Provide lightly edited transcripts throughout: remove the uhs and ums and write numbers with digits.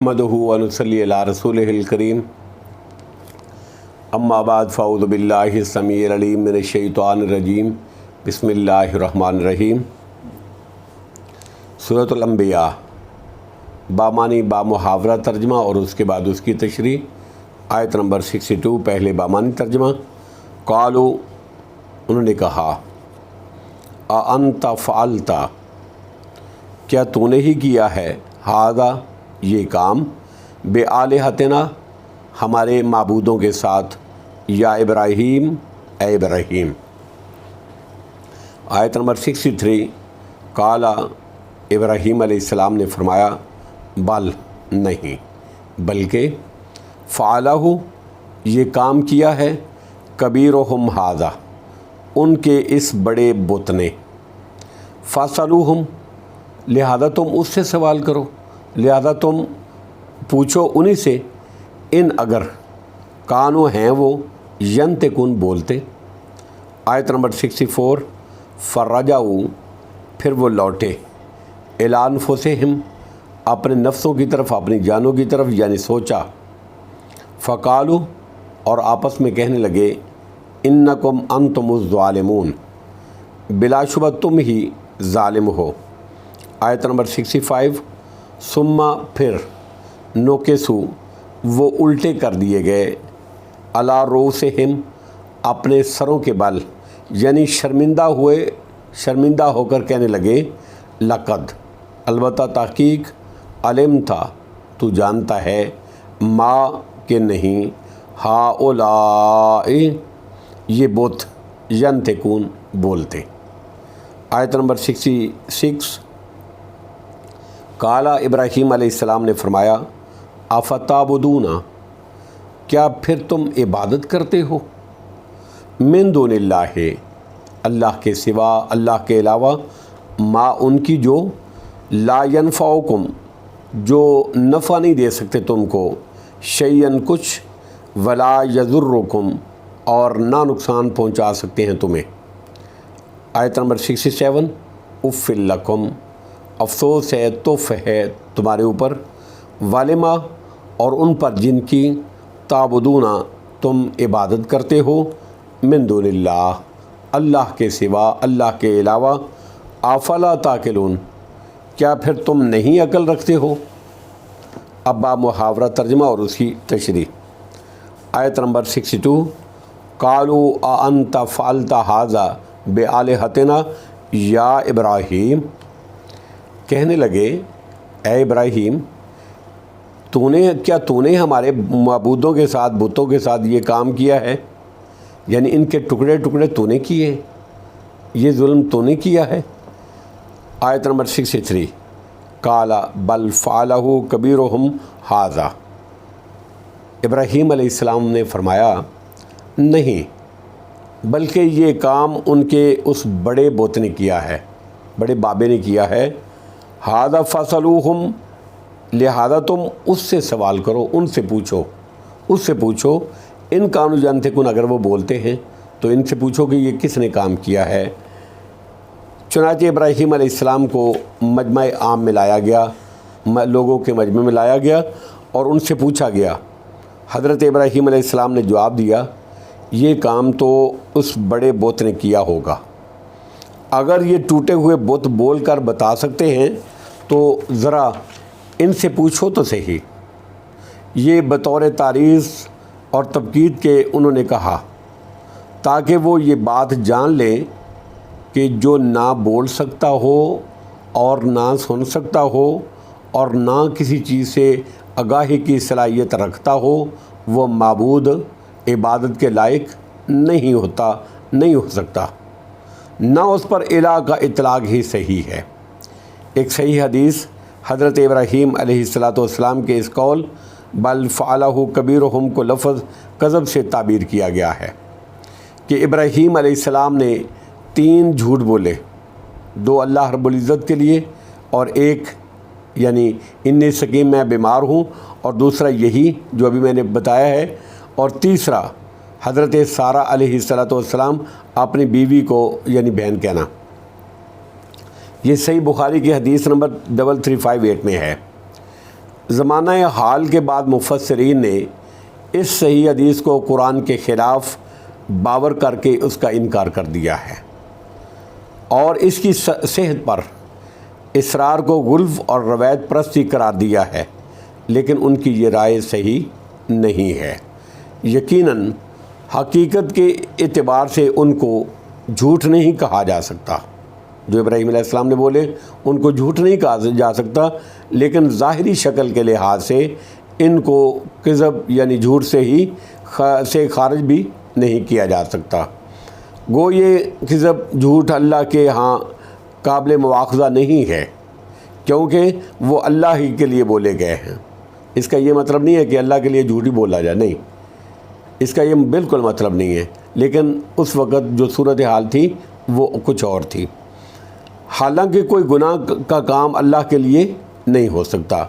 نحمدہ و نصلی علی رسولہ الکریم اما بعد فاعوذ باللہ السمیع العلیم من الشیطان الرجیم بسم اللہ الرحمن الرحیم۔ سورۃ الانبیاء بامانی بامحاورہ ترجمہ اور اس کے بعد اس کی تشریح۔ آیت نمبر 62، پہلے بامانی ترجمہ۔ قالو، انہوں نے کہا، اانت فعلت، کیا تو نے ہی کیا ہے، ھذا، یہ کام، بے آلہتنا، ہمارے معبودوں کے ساتھ، یا ابراہیم، اے ابراہیم۔ آیت نمبر 63، قال، ابراہیم علیہ السلام نے فرمایا، بل، نہیں، بلکہ، فعلہ، یہ کام کیا ہے، کبیرہم ھذا، ان کے اس بڑے بت نے، فاسألوہم، لہذا تم اس سے سوال کرو، لہذا تم پوچھو انہی سے، ان اگر کانو ہیں وہ ینطقون بولتے۔ آیت نمبر 64، فرجعوا، پھر وہ لوٹے، الی انفسہم، اپنے نفسوں کی طرف، اپنی جانوں کی طرف، یعنی سوچا، فقالوا، اور آپس میں کہنے لگے، انکم انتم الظالمون، بلا شبہ تم ہی ظالم ہو۔ آیت نمبر 65، ثم، پھر، نوکسو، وہ الٹے کر دیے گئے، علی رؤوسہم، اپنے سروں کے بل، یعنی شرمندہ ہوئے، شرمندہ ہو کر کہنے لگے، لقد، البتہ تحقیق، علمت، تو جانتا ہے، ما، کہ نہیں، ہؤلاء، یہ بت، ینطقون، بولتے۔ آیت نمبر 66، قال، ابراہیم علیہ السلام نے فرمایا، افتعبدون، کیا پھر تم عبادت کرتے ہو، من دون اللہ، اللہ کے سوا، اللہ کے علاوہ، ما، ان کی جو، لا ینفعکم، جو نفع نہیں دے سکتے تم کو، شیئن، کچھ، ولا یضرکم، اور نہ نقصان پہنچا سکتے ہیں تمہیں۔ آیت نمبر 67، اف لکم، افسوس ہے، تف ہے تمہارے اوپر، والما، اور ان پر جن کی، تعبدون، تم عبادت کرتے ہو، من دون اللہ، اللہ کے سوا، اللہ کے علاوہ، افلا تعقلون، کیا پھر تم نہیں عقل رکھتے ہو۔ اب محاورہ ترجمہ اور اس کی تشریح۔ آیت نمبر 62، قالوا اانت فعلت ھذا بآلہتنا یا ابراہیم، کہنے لگے، اے ابراہیم، کیا تو نے ہمارے معبودوں کے ساتھ، بتوں کے ساتھ یہ کام کیا ہے، یعنی ان کے ٹکڑے ٹکڑے تو نے کیے، یہ ظلم تو نے کیا ہے۔ آیت نمبر 63، قال بل فعلہ کبیرہم ھذا، ابراہیم علیہ السلام نے فرمایا، نہیں، بلکہ یہ کام ان کے اس بڑے بت نے کیا ہے، بڑے بابے نے کیا ہے، ھذا فاسألوہم، لہذا تم اس سے سوال کرو، ان سے پوچھو، اس سے پوچھو، ان کانوا ینطقون، اگر وہ بولتے ہیں تو ان سے پوچھو کہ یہ کس نے کام کیا ہے۔ چنانچہ ابراہیم علیہ السلام کو مجمع عام میں لایا گیا، لوگوں کے مجمع میں لایا گیا اور ان سے پوچھا گیا۔ حضرت ابراہیم علیہ السلام نے جواب دیا، یہ کام تو اس بڑے بت نے کیا ہوگا، اگر یہ ٹوٹے ہوئے بت بول کر بتا سکتے ہیں تو ذرا ان سے پوچھو تو صحیح۔ یہ بطور تعریض اور تبکید کے انہوں نے کہا، تاکہ وہ یہ بات جان لیں کہ جو نہ بول سکتا ہو اور نہ سن سکتا ہو اور نہ کسی چیز سے آگاہی کی صلاحیت رکھتا ہو، وہ معبود عبادت کے لائق نہیں ہوتا، نہیں ہو سکتا، نہ اس پر الہ کا اطلاق ہی صحیح ہے۔ ایک صحیح حدیث حضرت ابراہیم علیہ السلام کے اس قول بل فعلہ کبیرہم کو لفظ کذب سے تعبیر کیا گیا ہے کہ ابراہیم علیہ السلام نے 3 جھوٹ بولے، 2 اللہ رب العزت کے لیے، اور ایک، یعنی انی سقیم، میں بیمار ہوں، اور دوسرا یہی جو ابھی میں نے بتایا ہے، اور تیسرا حضرت سارہ علیہ السلام اپنی بیوی کو، یعنی بہن کہنا۔ یہ صحیح بخاری کی حدیث نمبر 3358 میں ہے۔ زمانہ حال کے بعد مفسرین نے اس صحیح حدیث کو قرآن کے خلاف باور کر کے اس کا انکار کر دیا ہے اور اس کی صحت پر اصرار کو غلو اور روایت پرستی قرار دیا ہے، لیکن ان کی یہ رائے صحیح نہیں ہے۔ یقیناً حقیقت کے اعتبار سے ان کو جھوٹ نہیں کہا جا سکتا، جو ابراہیم علیہ السلام نے بولے ان کو جھوٹ نہیں کہا جا سکتا، لیکن ظاہری شکل کے لحاظ سے ان کو کذب یعنی جھوٹ سے خارج بھی نہیں کیا جا سکتا۔ گو یہ کذب جھوٹ اللہ کے ہاں قابل مواخذہ نہیں ہے، کیونکہ وہ اللہ ہی کے لیے بولے گئے ہیں۔ اس کا یہ مطلب نہیں ہے کہ اللہ کے لیے جھوٹ ہی بولا جائے، نہیں، اس کا یہ بالکل مطلب نہیں ہے، لیکن اس وقت جو صورتحال تھی وہ کچھ اور تھی۔ حالانکہ کوئی گناہ کا کام اللہ کے لیے نہیں ہو سکتا،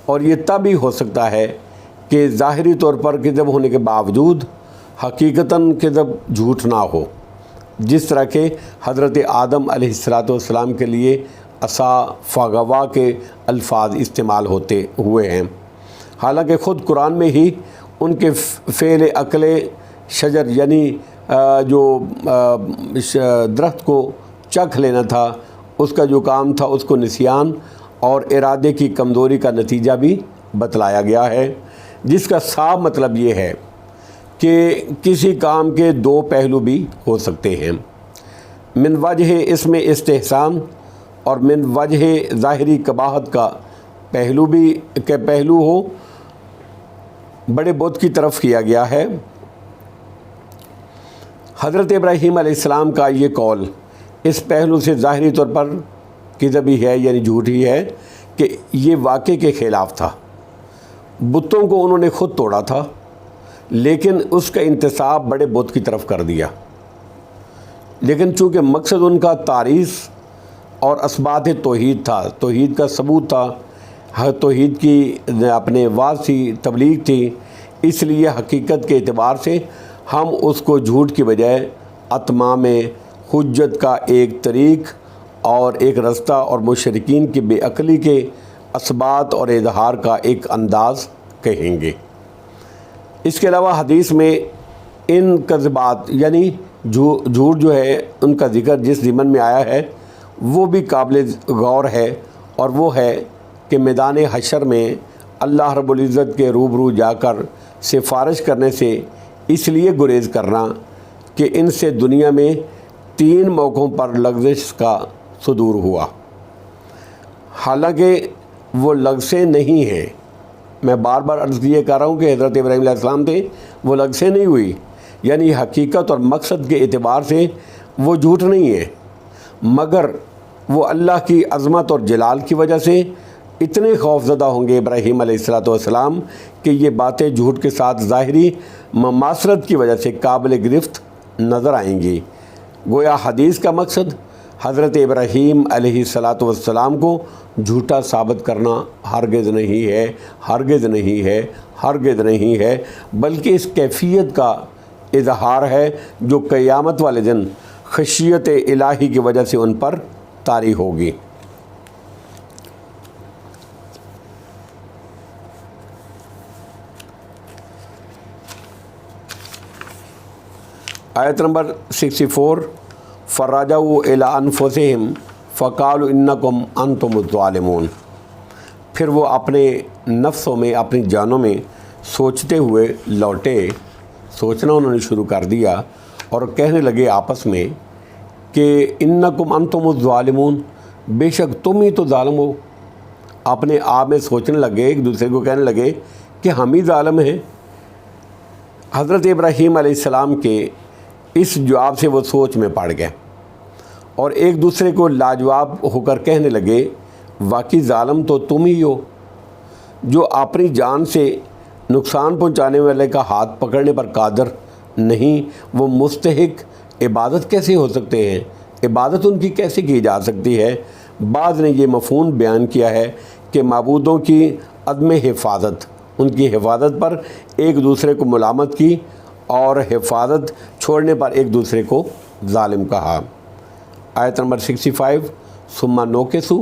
اور یہ تب ہی ہو سکتا ہے کہ ظاہری طور پر کذب ہونے کے باوجود حقیقتاً کذب جھوٹ نہ ہو، جس طرح کہ حضرت آدم علیہ السلام کے لیے عصا فغوا کے الفاظ استعمال ہوتے ہوئے ہیں، حالانکہ خود قرآن میں ہی ان کے فعل عقل شجر یعنی جو درخت کو چکھ لینا تھا، اس کا جو کام تھا اس کو نسیان اور ارادے کی کمزوری کا نتیجہ بھی بتلایا گیا ہے، جس کا صاف مطلب یہ ہے کہ کسی کام کے دو پہلو بھی ہو سکتے ہیں، من وجہ اس میں استحسان اور من وجہ ظاہری قباحت کا پہلو ہو بڑے بت کی طرف کیا گیا ہے۔ حضرت ابراہیم علیہ السلام کا یہ قول اس پہلو سے ظاہری طور پر کذب ہی ہے یعنی جھوٹ ہی ہے کہ یہ واقعے کے خلاف تھا۔ بتوں کو انہوں نے خود توڑا تھا، لیکن اس کا انتساب بڑے بت کی طرف کر دیا، لیکن چونکہ مقصد ان کا تعریض اور اثبات توحید تھا، توحید کا ثبوت تھا، توحید کی اپنے واضح تھی، تبلیغ تھی، اس لیے حقیقت کے اعتبار سے ہم اس کو جھوٹ کی بجائے اتمام حجت کا ایک طریق اور ایک رستہ اور مشرکین کی بے عقلی کے اثبات اور اظہار کا ایک انداز کہیں گے۔ اس کے علاوہ حدیث میں ان کذبات یعنی جھوٹ جو ہے ان کا ذکر جس ضمن میں آیا ہے وہ بھی قابل غور ہے، اور وہ ہے کہ میدان حشر میں اللہ رب العزت کے روبرو جا کر سفارش کرنے سے اس لیے گریز کرنا کہ ان سے دنیا میں 3 موقعوں پر لغزش کا صدور ہوا، حالانکہ وہ لغزشیں نہیں ہیں۔ میں بار بار عرض یہ کر رہا ہوں کہ حضرت ابراہیم علیہ السلام تھے، وہ لغزشیں نہیں ہوئی، یعنی حقیقت اور مقصد کے اعتبار سے وہ جھوٹ نہیں ہے، مگر وہ اللہ کی عظمت اور جلال کی وجہ سے اتنے خوفزدہ ہوں گے ابراہیم علیہ السلام کہ یہ باتیں جھوٹ کے ساتھ ظاہری مماثلت کی وجہ سے قابل گرفت نظر آئیں گی۔ گویا حدیث کا مقصد حضرت ابراہیم علیہ السلام کو جھوٹا ثابت کرنا ہرگز نہیں ہے، ہرگز نہیں ہے، ہرگز نہیں ہے، بلکہ اس کیفیت کا اظہار ہے جو قیامت والے دن خشیت الہی کی وجہ سے ان پر طاری ہوگی۔ آیت نمبر 64، فَرَجَعُوا إِلَىٰ أَنفُسِهِمْ فَقَالُوا إِنَّكُمْ أَنْتُمُ الظَّالِمُونَ، پھر وہ اپنے نفسوں میں، اپنی جانوں میں سوچتے ہوئے لوٹے، سوچنا انہوں نے شروع کر دیا اور کہنے لگے آپس میں کہ إِنَّكُمْ أَنْتُمُ الظَّالِمُونَ، بے شک تم ہی تو ظالم ہو۔ اپنے آپ میں سوچنے لگے، ایک دوسرے کو کہنے لگے کہ ہم ہی ظالم ہیں۔ حضرت ابراہیم علیہ السلام کے اس جواب سے وہ سوچ میں پڑ گئے اور ایک دوسرے کو لاجواب ہو کر کہنے لگے، واقعی ظالم تو تم ہی ہو، جو اپنی جان سے نقصان پہنچانے والے کا ہاتھ پکڑنے پر قادر نہیں، وہ مستحق عبادت کیسے ہو سکتے ہیں، عبادت ان کی کیسے کی جا سکتی ہے۔ بعض نے یہ مفہوم بیان کیا ہے کہ معبودوں کی عدم حفاظت، ان کی حفاظت پر ایک دوسرے کو ملامت کی اور حفاظت چھوڑنے پر ایک دوسرے کو ظالم کہا۔ آیت نمبر 65، ثم نوکسو